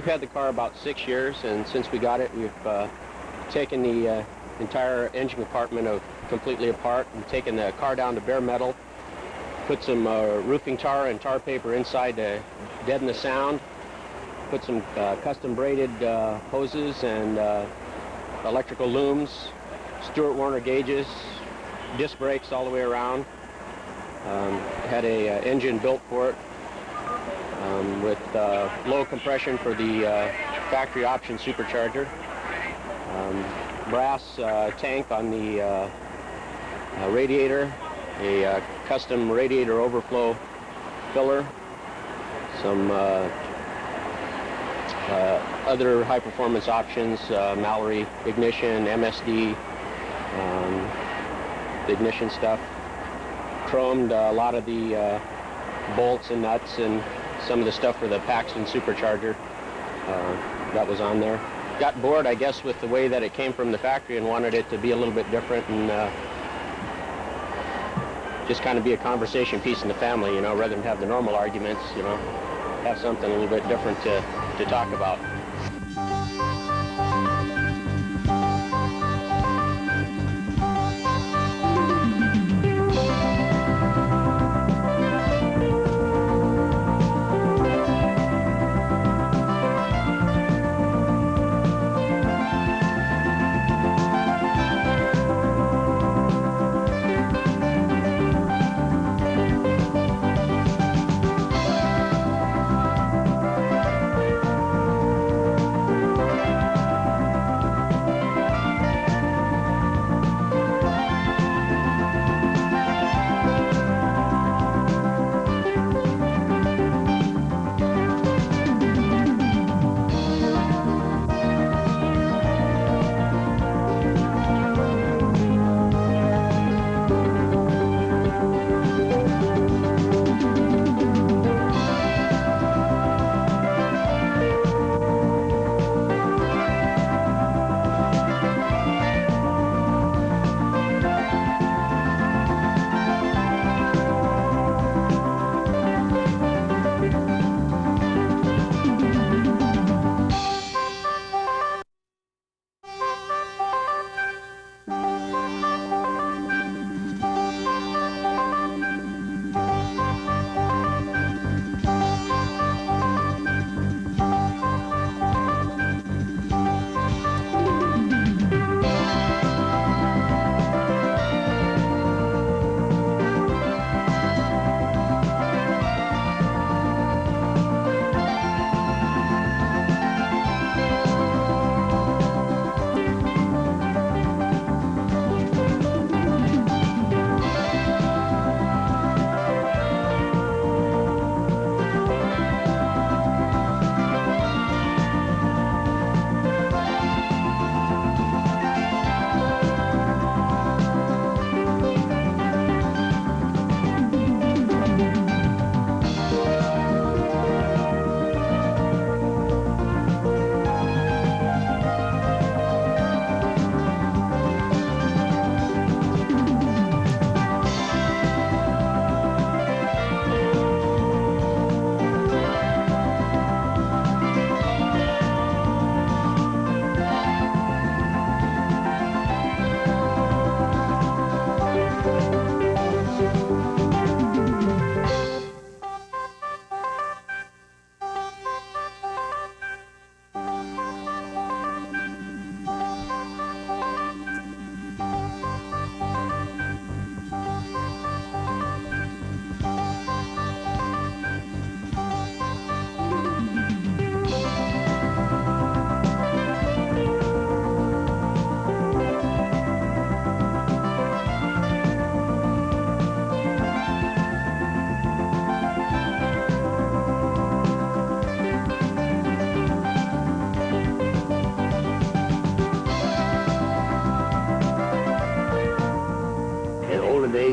had the car about 6 years, and since we got it, we've taken the entire engine compartment completely apart and taken the car down to bare metal, put some roofing tar and tar paper inside to deaden the sound, put some custom braided hoses and electrical looms, Stewart Warner gauges, disc brakes all the way around. Had a engine built for it with low compression for the factory option supercharger, brass tank on the radiator, a custom radiator overflow filler, some other high-performance options, Mallory ignition, MSD, the ignition stuff. Chromed a lot of the bolts and nuts and some of the stuff for the Paxton supercharger that was on there. Got bored, I guess, with the way that it came from the factory and wanted it to be a little bit different and just kind of be a conversation piece in the family, you know, rather than have the normal arguments, you know, have something a little bit different to talk about.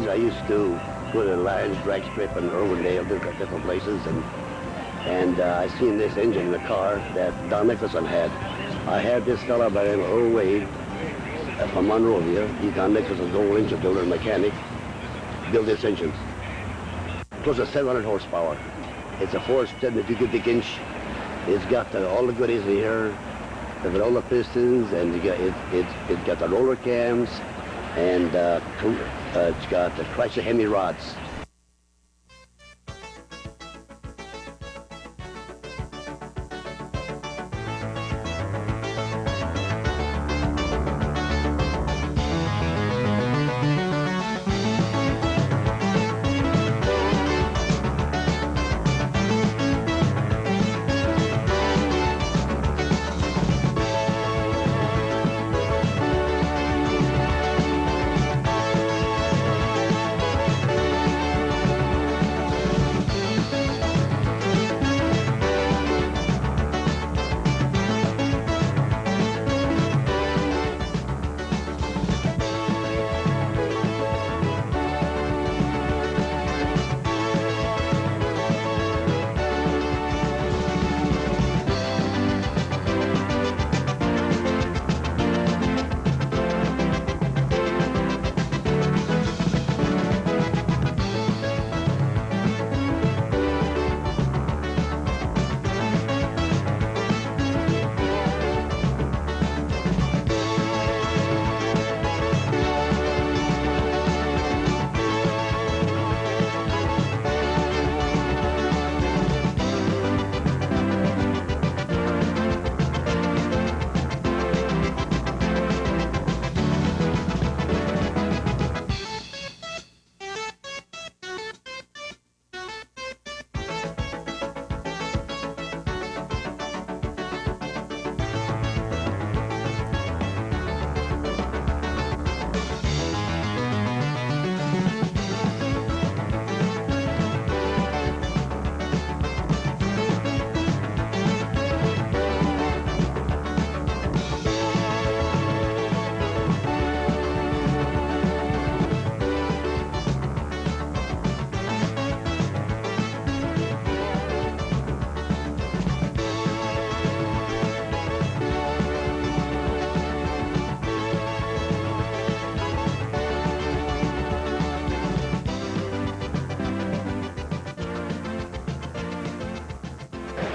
I used to go to the Lions drag strip in Irwindale, different places, and I seen this engine in the car that Don Nicholson had. I had this fella by the name of Earl Wade from Monrovia. He's Don Nicholson's old engine builder and mechanic. Built this engine. It was a 700 horsepower. It's a 4 cubic inch It's got all the goodies here. It's got all the pistons, and it's got the roller cams, and it's got the Chrysler Hemi rods.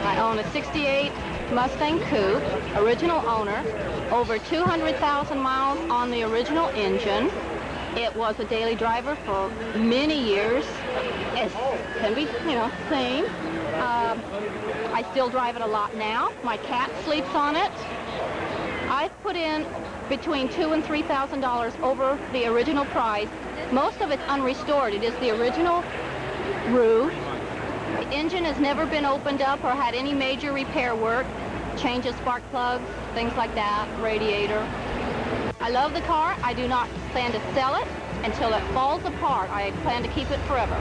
I own a 68 Mustang Coupe, original owner, over 200,000 miles on the original engine. It was a daily driver for many years, as can be, seen. I still drive it a lot now. My cat sleeps on it. I've put in between $2,000 and $3,000 over the original price. Most of it's unrestored. It is the original roof. The engine has never been opened up or had any major repair work. Changes spark plugs, things like that, radiator. I love the car. I do not plan to sell it until it falls apart. I plan to keep it forever.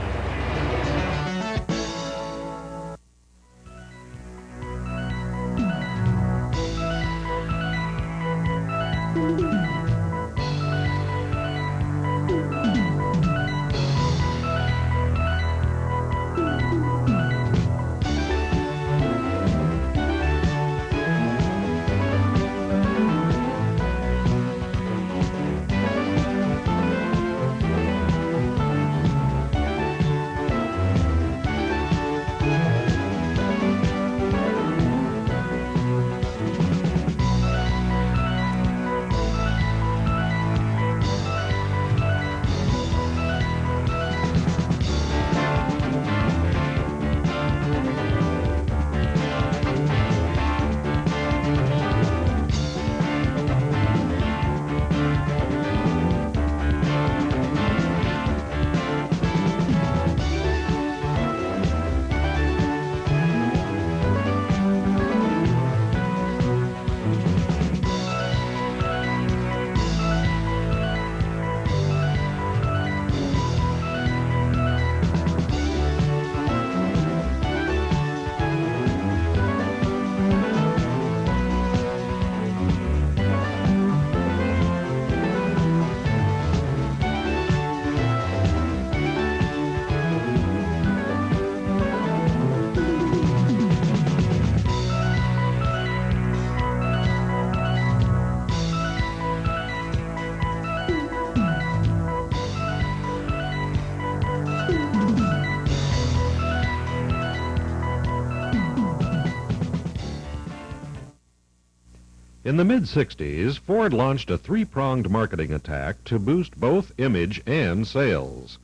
In the mid-60s, Ford launched a three-pronged marketing attack to boost both image and sales.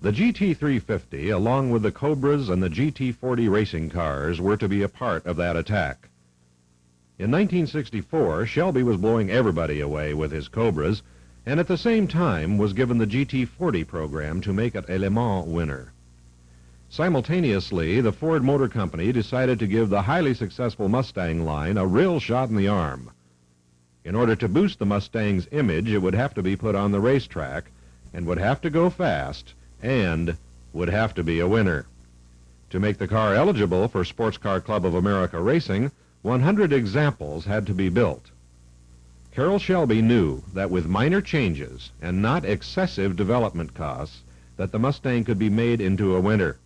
The GT350, along with the Cobras and the GT40 racing cars, were to be a part of that attack. In 1964, Shelby was blowing everybody away with his Cobras, and at the same time was given the GT40 program to make it a Le Mans winner. Simultaneously, the Ford Motor Company decided to give the highly successful Mustang line a real shot in the arm. In order to boost the Mustang's image, it would have to be put on the racetrack, and would have to go fast, and would have to be a winner. To make the car eligible for Sports Car Club of America racing, 100 examples had to be built. Carroll Shelby knew that with minor changes and not excessive development costs, that the Mustang could be made into a winner.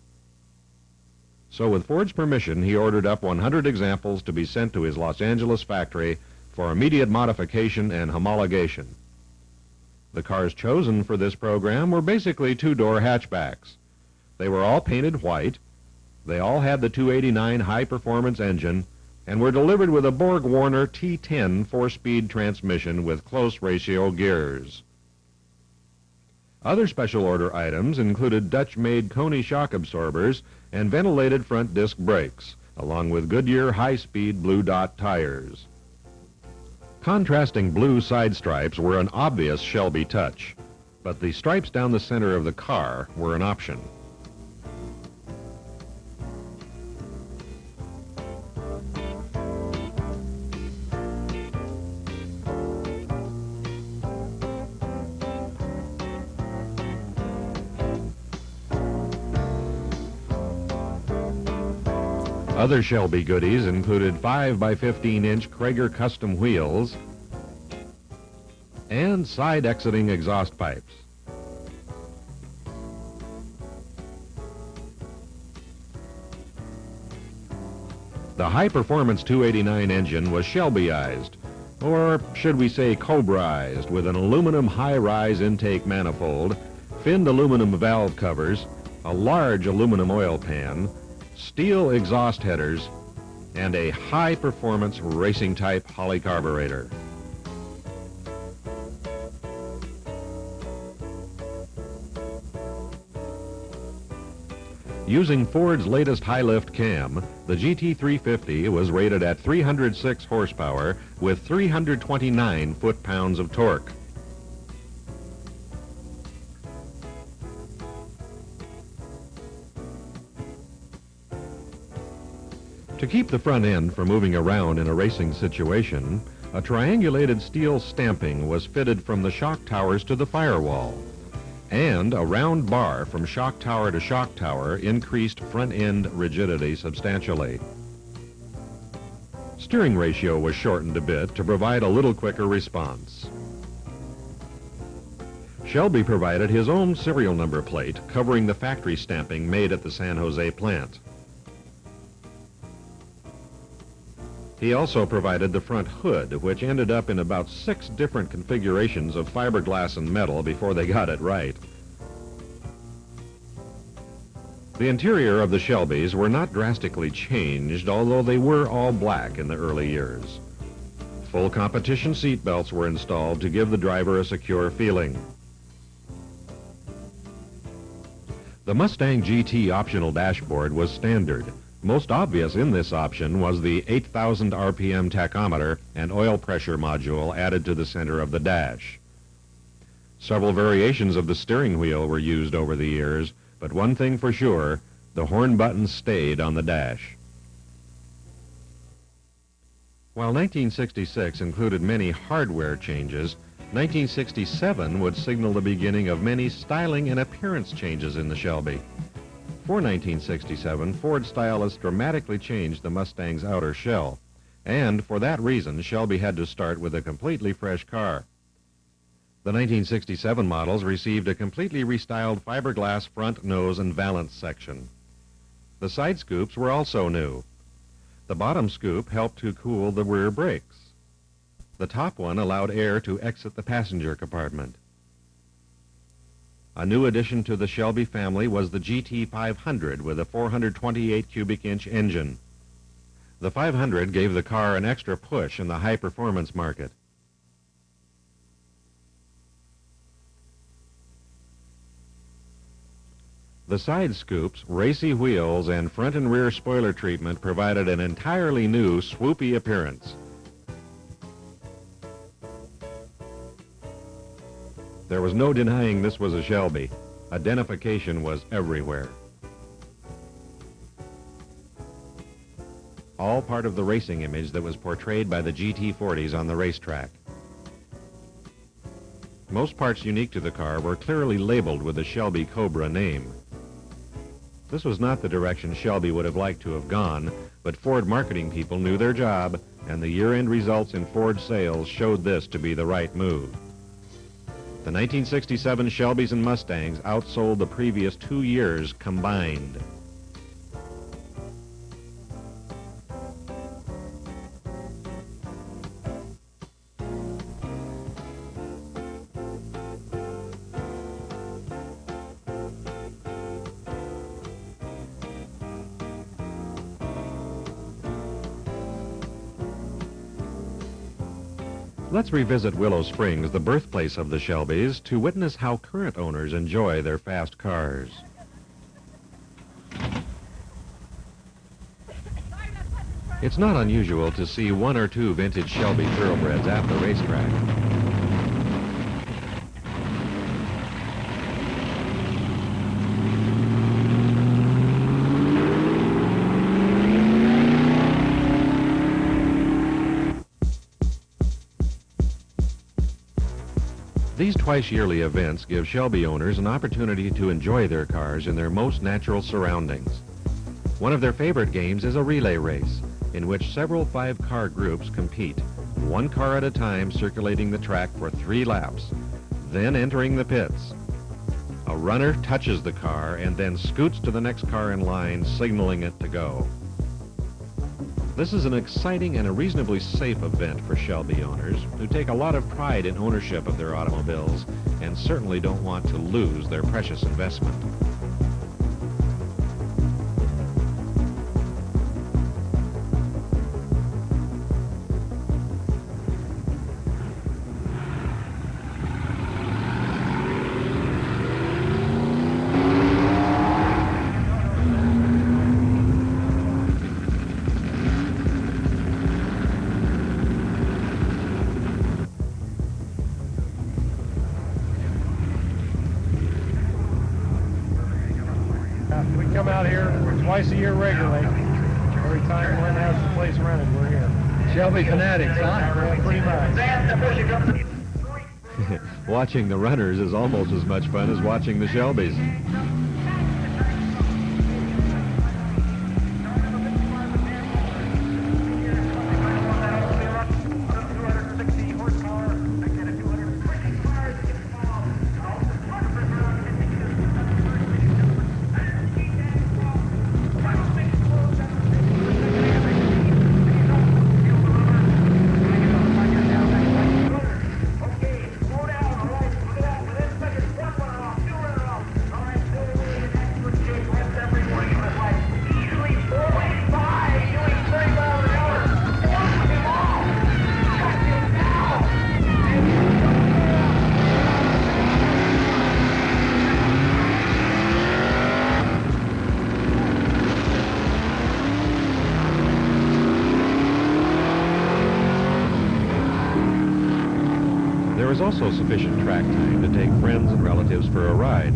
So with Ford's permission, he ordered up 100 examples to be sent to his Los Angeles factory for immediate modification and homologation. The cars chosen for this program were basically two-door hatchbacks. They were all painted white. They all had the 289 high-performance engine and were delivered with a Borg-Warner T10 four-speed transmission with close ratio gears. Other special order items included Dutch-made Coney shock absorbers and ventilated front disc brakes, along with Goodyear high-speed blue dot tires. Contrasting blue side stripes were an obvious Shelby touch, but the stripes down the center of the car were an option. Other Shelby goodies included 5x15-inch Krager custom wheels and side-exiting exhaust pipes. The high-performance 289 engine was Shelbyized, or should we say Cobraized, with an aluminum high-rise intake manifold, finned aluminum valve covers, a large aluminum oil pan, steel exhaust headers, and a high-performance racing-type Holley carburetor. Using Ford's latest high-lift cam, the GT350 was rated at 306 horsepower with 329 foot-pounds of torque. To keep the front end from moving around in a racing situation, a triangulated steel stamping was fitted from the shock towers to the firewall, and a round bar from shock tower to shock tower increased front-end rigidity substantially. Steering ratio was shortened a bit to provide a little quicker response. Shelby provided his own serial number plate covering the factory stamping made at the San Jose plant. He also provided the front hood, which ended up in about 6 different configurations of fiberglass and metal before they got it right. The interior of the Shelbys were not drastically changed, although they were all black in the early years. Full competition seat belts were installed to give the driver a secure feeling. The Mustang GT optional dashboard was standard. Most obvious in this option was the 8,000 RPM tachometer and oil pressure module added to the center of the dash. Several variations of the steering wheel were used over the years, but one thing for sure, the horn buttons stayed on the dash. While 1966 included many hardware changes, 1967 would signal the beginning of many styling and appearance changes in the Shelby. For 1967, Ford stylists dramatically changed the Mustang's outer shell, and for that reason, Shelby had to start with a completely fresh car. The 1967 models received a completely restyled fiberglass front, nose, and valance section. The side scoops were also new. The bottom scoop helped to cool the rear brakes. The top one allowed air to exit the passenger compartment. A new addition to the Shelby family was the GT500 with a 428 cubic inch engine. The 500 gave the car an extra push in the high-performance market. The side scoops, racy wheels, and front and rear spoiler treatment provided an entirely new swoopy appearance. There was no denying this was a Shelby. Identification was everywhere. All part of the racing image that was portrayed by the GT40s on the racetrack. Most parts unique to the car were clearly labeled with the Shelby Cobra name. This was not the direction Shelby would have liked to have gone, but Ford marketing people knew their job, and the year-end results in Ford sales showed this to be the right move. The 1967 Shelbys and Mustangs outsold the previous 2 years combined. Let's revisit Willow Springs, the birthplace of the Shelbys, to witness how current owners enjoy their fast cars. It's not unusual to see 1 or 2 vintage Shelby thoroughbreds at the racetrack. These twice-yearly events give Shelby owners an opportunity to enjoy their cars in their most natural surroundings. One of their favorite games is a relay race, in which several 5-car groups compete, 1 car at a time circulating the track for 3 laps, then entering the pits. A runner touches the car and then scoots to the next car in line, signaling it to go. This is an exciting and a reasonably safe event for Shelby owners who take a lot of pride in ownership of their automobiles and certainly don't want to lose their precious investment. We come out here twice a year regularly. Every time one has the place rented, we're here. Shelby fanatics, huh? Yeah, pretty much. Watching the runners is almost as much fun as watching the Shelbys. There is also sufficient track time to take friends and relatives for a ride,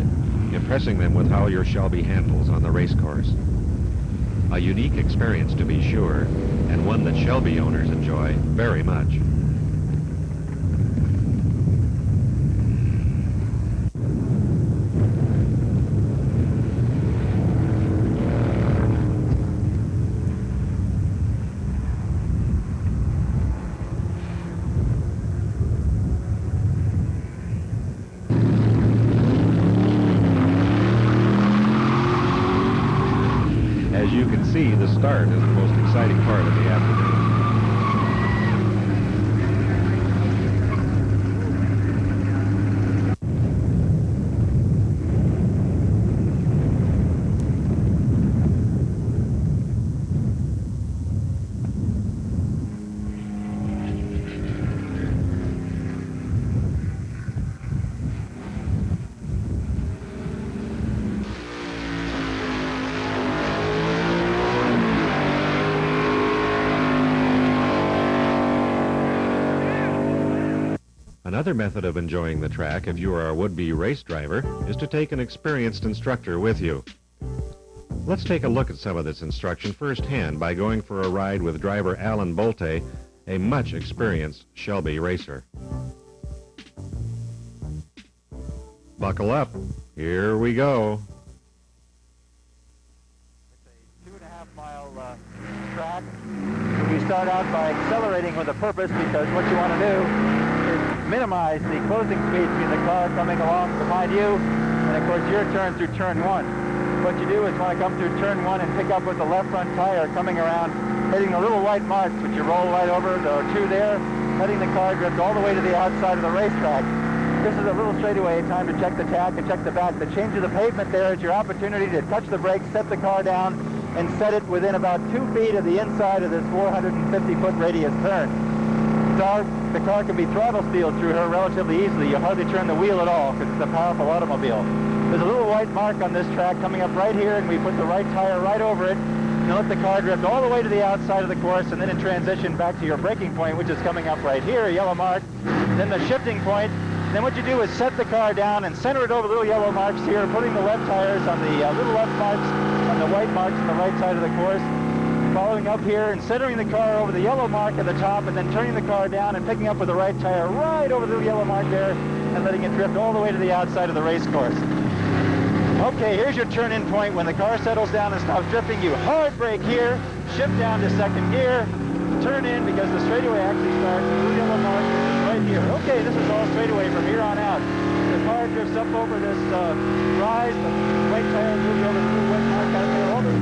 impressing them with how your Shelby handles on the race course. A unique experience to be sure, and one that Shelby owners enjoy very much. As you can see, the start is the most exciting part of the afternoon. Another method of enjoying the track, if you are a would-be race driver, is to take an experienced instructor with you. Let's take a look at some of this instruction firsthand by going for a ride with driver Alan Bolte, a much experienced Shelby racer. Buckle up. Here we go. It's a 2.5-mile track. We start out by accelerating with a purpose, because what you want to do is minimize the closing speed between the car coming along behind you and, of course, your turn through turn 1. What you do is want to come through turn 1 and pick up with the left front tire coming around, hitting the little white marks, which you roll right over. There are 2 there, letting the car drift all the way to the outside of the racetrack. This is a little straightaway, time to check the tack and check the back. The change of the pavement there is your opportunity to touch the brakes, set the car down, and set it within about 2 feet of the inside of this 450-foot radius turn. The car can be throttle steeled through her relatively easily. You hardly turn the wheel at all because it's a powerful automobile. There's a little white mark on this track coming up right here, and we put the right tire right over it and let the car drift all the way to the outside of the course, and then in transition back to your braking point, which is coming up right here, a yellow mark, then the shifting point. Then what you do is set the car down and center it over the little yellow marks here, putting the left tires on the little left marks on the white marks on the right side of the course. Following up here and centering the car over the yellow mark at the top, and then turning the car down and picking up with the right tire right over the yellow mark there and letting it drift all the way to the outside of the race course. Okay, here's your turn-in point. When the car settles down and stops drifting, you hard brake here, shift down to second gear, turn in because the straightaway actually starts at the little yellow mark, which is right here. Okay, this is all straightaway from here on out. The car drifts up over this rise, the white tire moves over the little white mark out there, all the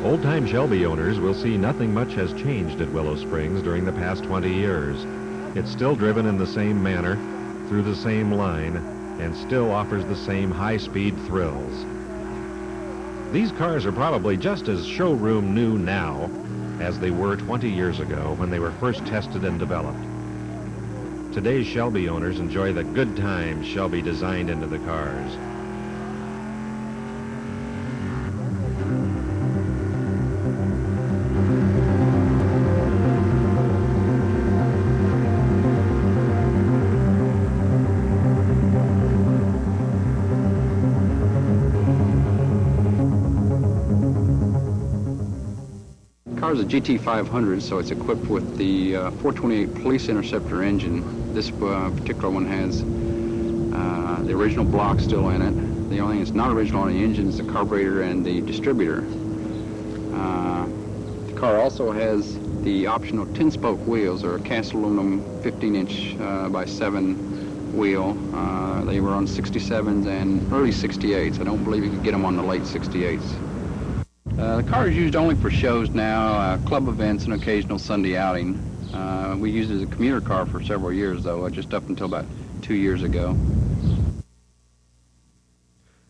Old-time Shelby owners will see nothing much has changed at Willow Springs during the past 20 years. It's still driven in the same manner, through the same line, and still offers the same high-speed thrills. These cars are probably just as showroom new now as they were 20 years ago when they were first tested and developed. Today's Shelby owners enjoy the good times Shelby designed into the cars. The car is a GT500, so it's equipped with the 428 Police Interceptor engine. This particular one has the original block still in it. The only thing that's not original on the engine is the carburetor and the distributor. The car also has the optional 10-spoke wheels, or a cast aluminum 15-inch by 7 wheel. They were on 67s and early 68s. I don't believe you could get them on the late 68s. The car is used only for shows now, club events, and occasional Sunday outing. We used it as a commuter car for several years, though, just up until about 2 years ago.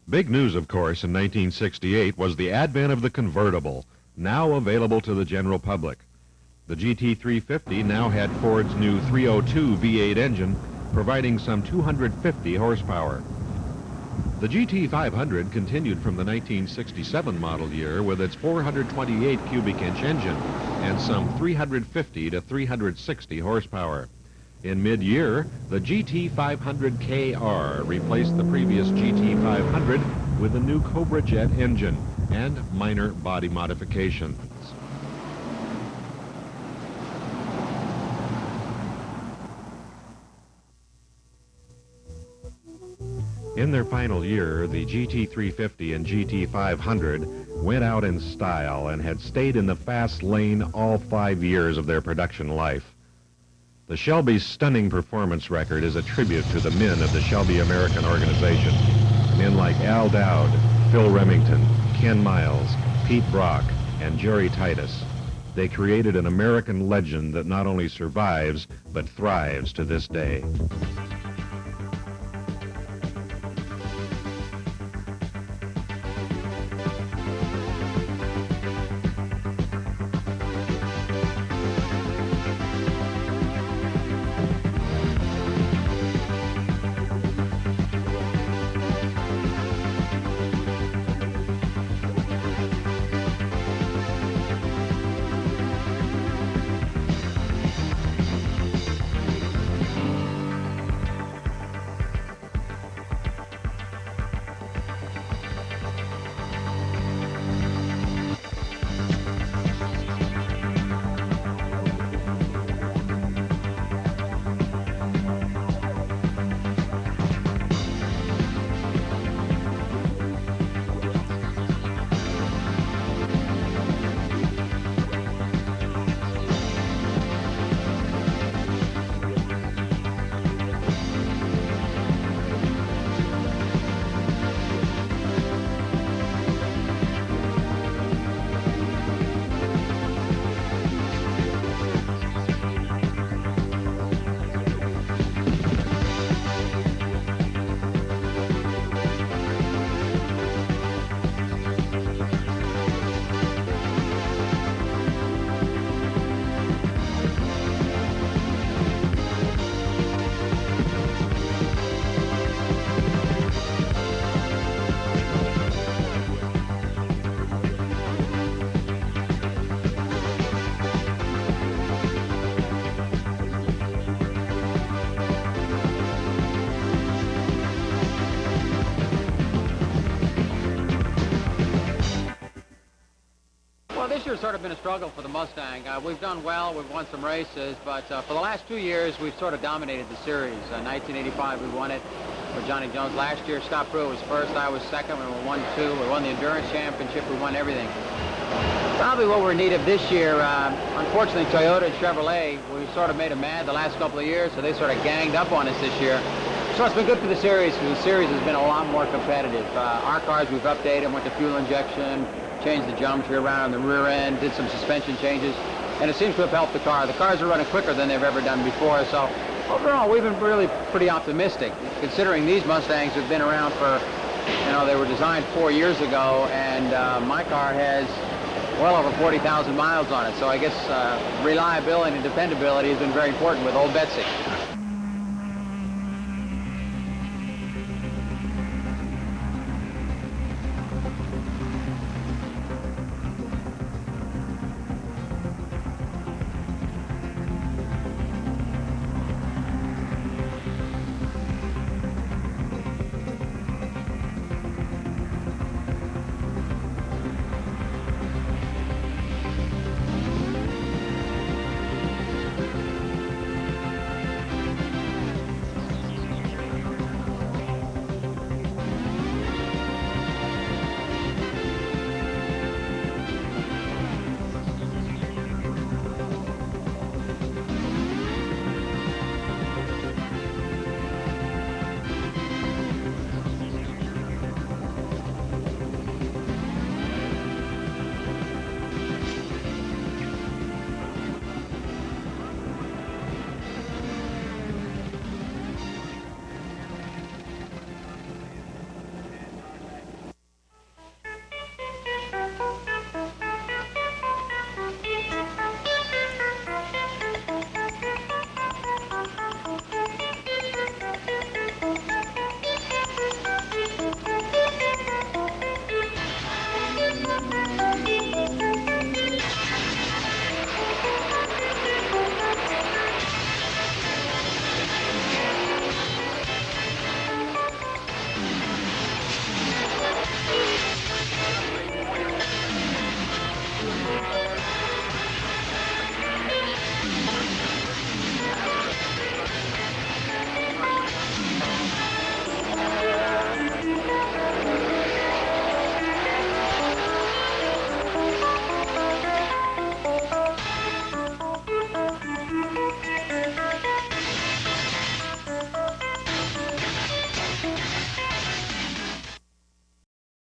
Big news, of course, in 1968 was the advent of the convertible, now available to the general public. The GT350 now had Ford's new 302 V8 engine, providing some 250 horsepower. The GT500 continued from the 1967 model year with its 428 cubic inch engine and some 350 to 360 horsepower. In mid-year, the GT500KR replaced the previous GT500 with a new Cobra Jet engine and minor body modifications. In their final year, the GT350 and GT500 went out in style and had stayed in the fast lane all 5 years of their production life. The Shelby's stunning performance record is a tribute to the men of the Shelby American organization. Men like Al Dowd, Phil Remington, Ken Miles, Pete Brock, and Jerry Titus. They created an American legend that not only survives, but thrives to this day. sort of been a struggle for the Mustang. We've done well, we've won some races, but for the last 2 years, we've sort of dominated the series. 1985, we won it with Johnny Jones. Last year, Scott Pruitt was first, I was second, we won 2. We won the Endurance Championship, we won everything. Probably what we're in need of this year, unfortunately, Toyota and Chevrolet, we sort of made them mad the last couple of years, so they sort of ganged up on us this year. So it's been good for the series, because the series has been a lot more competitive. Our cars, we've updated, went to fuel injection, changed the geometry around on the rear end, did some suspension changes, and it seems to have helped the car. The cars are running quicker than they've ever done before, so overall, we've been really pretty optimistic, considering these Mustangs have been around for, you know, they were designed 4 years ago, and my car has well over 40,000 miles on it, so I guess reliability and dependability has been very important with old Betsy.